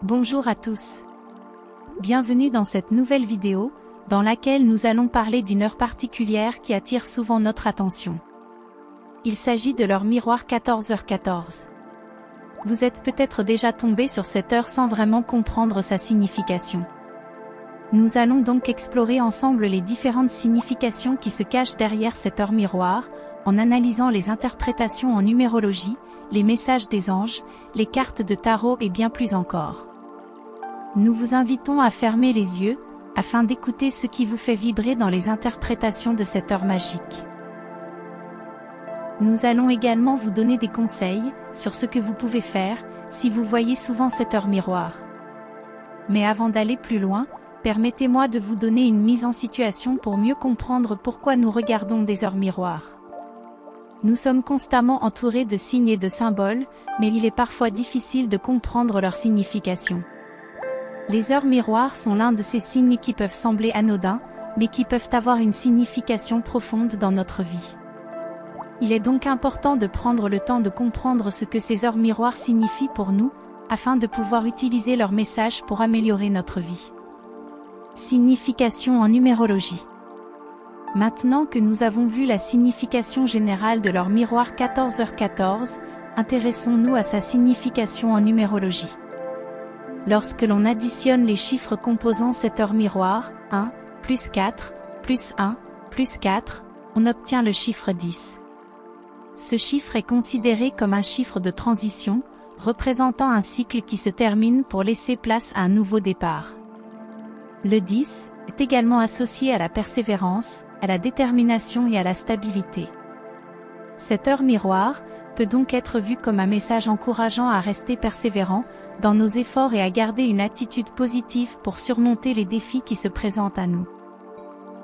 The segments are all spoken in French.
Bonjour à tous. Bienvenue dans cette nouvelle vidéo, dans laquelle nous allons parler d'une heure particulière qui attire souvent notre attention. Il s'agit de l'heure miroir 14h14. Vous êtes peut-être déjà tombé sur cette heure sans vraiment comprendre sa signification. Nous allons donc explorer ensemble les différentes significations qui se cachent derrière cette heure miroir, en analysant les interprétations en numérologie, les messages des anges, les cartes de tarot et bien plus encore. Nous vous invitons à fermer les yeux, afin d'écouter ce qui vous fait vibrer dans les interprétations de cette heure magique. Nous allons également vous donner des conseils, sur ce que vous pouvez faire, si vous voyez souvent cette heure miroir. Mais avant d'aller plus loin, permettez-moi de vous donner une mise en situation pour mieux comprendre pourquoi nous regardons des heures miroirs. Nous sommes constamment entourés de signes et de symboles, mais il est parfois difficile de comprendre leur signification. Les heures miroirs sont l'un de ces signes qui peuvent sembler anodins, mais qui peuvent avoir une signification profonde dans notre vie. Il est donc important de prendre le temps de comprendre ce que ces heures miroirs signifient pour nous, afin de pouvoir utiliser leur message pour améliorer notre vie. Signification en numérologie. Maintenant que nous avons vu la signification générale de l'heure miroir 14h14, intéressons-nous à sa signification en numérologie. Lorsque l'on additionne les chiffres composant cette heure miroir, 1, plus 4, plus 1, plus 4, on obtient le chiffre 10. Ce chiffre est considéré comme un chiffre de transition, représentant un cycle qui se termine pour laisser place à un nouveau départ. Le 10 est également associé à la persévérance, à la détermination et à la stabilité. Cette heure miroir peut donc être vue comme un message encourageant à rester persévérant dans nos efforts et à garder une attitude positive pour surmonter les défis qui se présentent à nous.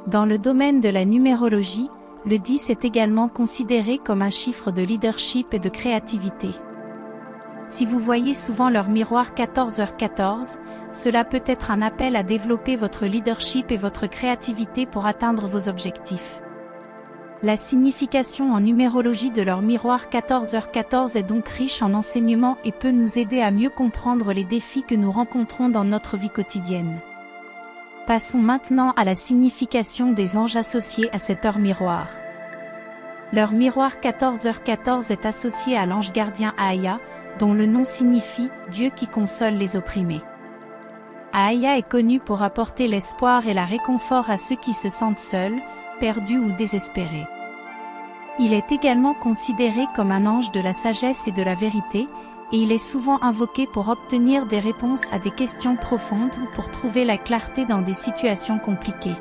Dans le domaine de la numérologie, le 10 est également considéré comme un chiffre de leadership et de créativité. Si vous voyez souvent l'heure miroir 14h14, cela peut être un appel à développer votre leadership et votre créativité pour atteindre vos objectifs. La signification en numérologie de l'heure miroir 14h14 est donc riche en enseignements et peut nous aider à mieux comprendre les défis que nous rencontrons dans notre vie quotidienne. Passons maintenant à la signification des anges associés à cette heure miroir. L'heure miroir 14h14 est associée à l'ange gardien Aaya, dont le nom signifie « Dieu qui console les opprimés ». Aaya est connu pour apporter l'espoir et la réconfort à ceux qui se sentent seuls, perdus ou désespérés. Il est également considéré comme un ange de la sagesse et de la vérité, et il est souvent invoqué pour obtenir des réponses à des questions profondes ou pour trouver la clarté dans des situations compliquées.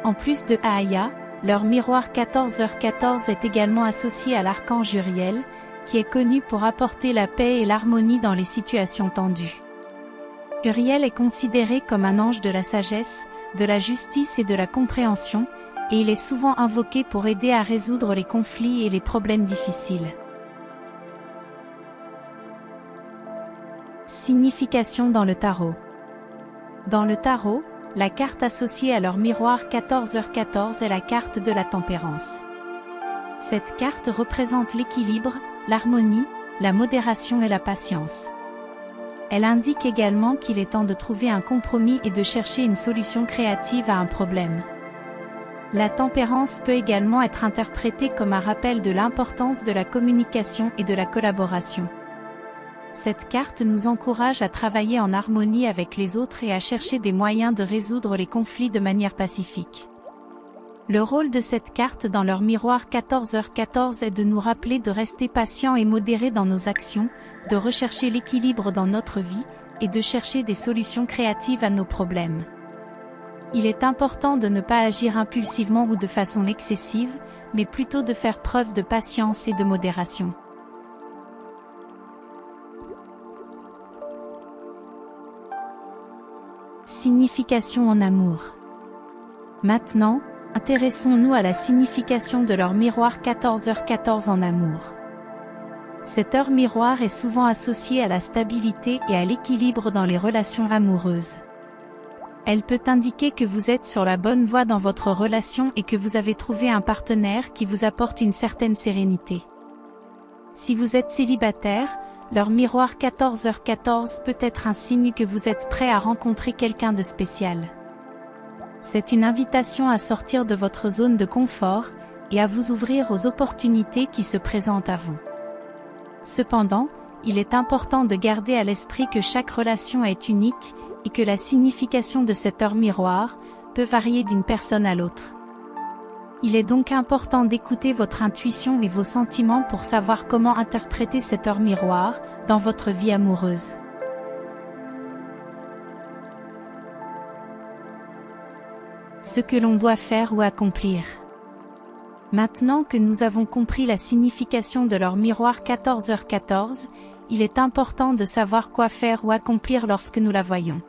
En plus de Aaya, l'heure miroir 14h14 est également associée à l'archange Uriel, qui est connu pour apporter la paix et l'harmonie dans les situations tendues. Uriel est considéré comme un ange de la sagesse, de la justice et de la compréhension, et il est souvent invoqué pour aider à résoudre les conflits et les problèmes difficiles. Signification dans le tarot. Dans le tarot, la carte associée à l'heure miroir 14h14 est la carte de la tempérance. Cette carte représente l'équilibre, l'harmonie, la modération et la patience. Elle indique également qu'il est temps de trouver un compromis et de chercher une solution créative à un problème. La tempérance peut également être interprétée comme un rappel de l'importance de la communication et de la collaboration. Cette carte nous encourage à travailler en harmonie avec les autres et à chercher des moyens de résoudre les conflits de manière pacifique. Le rôle de cette carte dans l'heure miroir 14h14 est de nous rappeler de rester patients et modérés dans nos actions, de rechercher l'équilibre dans notre vie, et de chercher des solutions créatives à nos problèmes. Il est important de ne pas agir impulsivement ou de façon excessive, mais plutôt de faire preuve de patience et de modération. Signification en amour. Maintenant, intéressons-nous à la signification de l'heure miroir 14h14 en amour. Cette heure miroir est souvent associée à la stabilité et à l'équilibre dans les relations amoureuses. Elle peut indiquer que vous êtes sur la bonne voie dans votre relation et que vous avez trouvé un partenaire qui vous apporte une certaine sérénité. Si vous êtes célibataire, Leur miroir 14h14 peut être un signe que vous êtes prêt à rencontrer quelqu'un de spécial. C'est une invitation à sortir de votre zone de confort et à vous ouvrir aux opportunités qui se présentent à vous. Cependant, il est important de garder à l'esprit que chaque relation est unique et que la signification de cette heure miroir peut varier d'une personne à l'autre. Il est donc important d'écouter votre intuition et vos sentiments pour savoir comment interpréter cette heure miroir dans votre vie amoureuse. Ce que l'on doit faire ou accomplir. Maintenant que nous avons compris la signification de leur miroir 14h14, il est important de savoir quoi faire ou accomplir lorsque nous la voyons.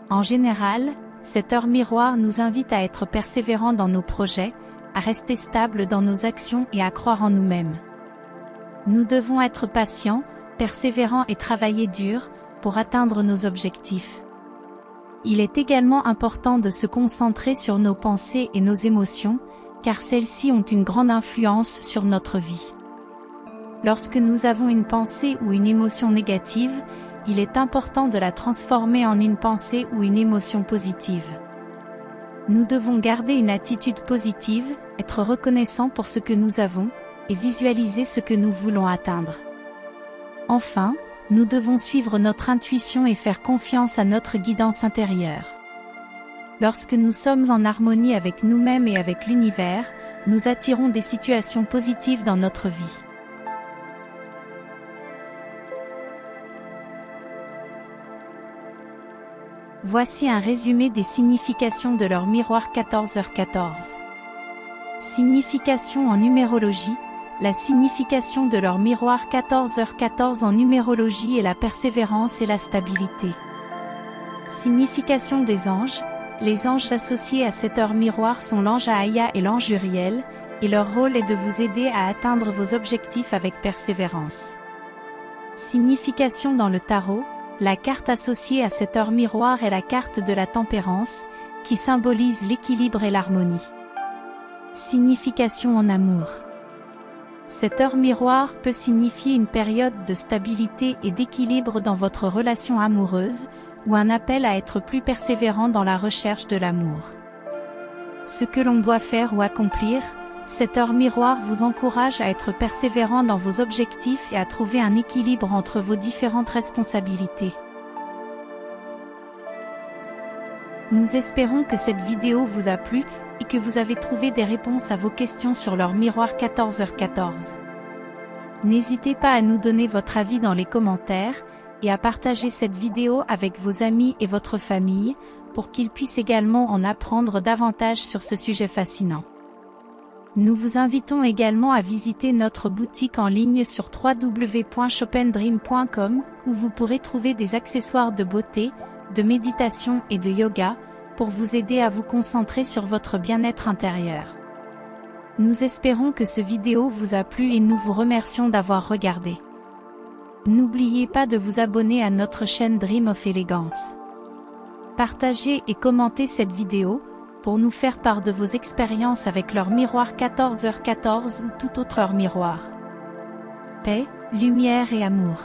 En général, cette heure miroir nous invite à être persévérants dans nos projets, à rester stables dans nos actions et à croire en nous-mêmes. Nous devons être patients, persévérants et travailler dur pour atteindre nos objectifs. Il est également important de se concentrer sur nos pensées et nos émotions, car celles-ci ont une grande influence sur notre vie. Lorsque nous avons une pensée ou une émotion négative, il est important de la transformer en une pensée ou une émotion positive. Nous devons garder une attitude positive, être reconnaissants pour ce que nous avons, et visualiser ce que nous voulons atteindre. Enfin, nous devons suivre notre intuition et faire confiance à notre guidance intérieure. Lorsque nous sommes en harmonie avec nous-mêmes et avec l'univers, nous attirons des situations positives dans notre vie. Voici un résumé des significations de leur miroir 14h14. Signification en numérologie. La signification de leur miroir 14h14 en numérologie est la persévérance et la stabilité. Signification des anges. Les anges associés à cette heure miroir sont l'ange Aya et l'ange Uriel, et leur rôle est de vous aider à atteindre vos objectifs avec persévérance. Signification dans le tarot. La carte associée à cette heure miroir est la carte de la tempérance, qui symbolise l'équilibre et l'harmonie. Signification en amour. Cette heure miroir peut signifier une période de stabilité et d'équilibre dans votre relation amoureuse, ou un appel à être plus persévérant dans la recherche de l'amour. Ce que l'on doit faire ou accomplir. Cette heure miroir vous encourage à être persévérant dans vos objectifs et à trouver un équilibre entre vos différentes responsabilités. Nous espérons que cette vidéo vous a plu et que vous avez trouvé des réponses à vos questions sur leur miroir 14h14. N'hésitez pas à nous donner votre avis dans les commentaires et à partager cette vidéo avec vos amis et votre famille pour qu'ils puissent également en apprendre davantage sur ce sujet fascinant. Nous vous invitons également à visiter notre boutique en ligne sur www.chopendream.com où vous pourrez trouver des accessoires de beauté, de méditation et de yoga pour vous aider à vous concentrer sur votre bien-être intérieur. Nous espérons que ce vidéo vous a plu et nous vous remercions d'avoir regardé. N'oubliez pas de vous abonner à notre chaîne Dream of Elegance. Partagez et commentez cette vidéo pour nous faire part de vos expériences avec leur miroir 14h14 ou toute autre heure miroir. Paix, lumière et amour.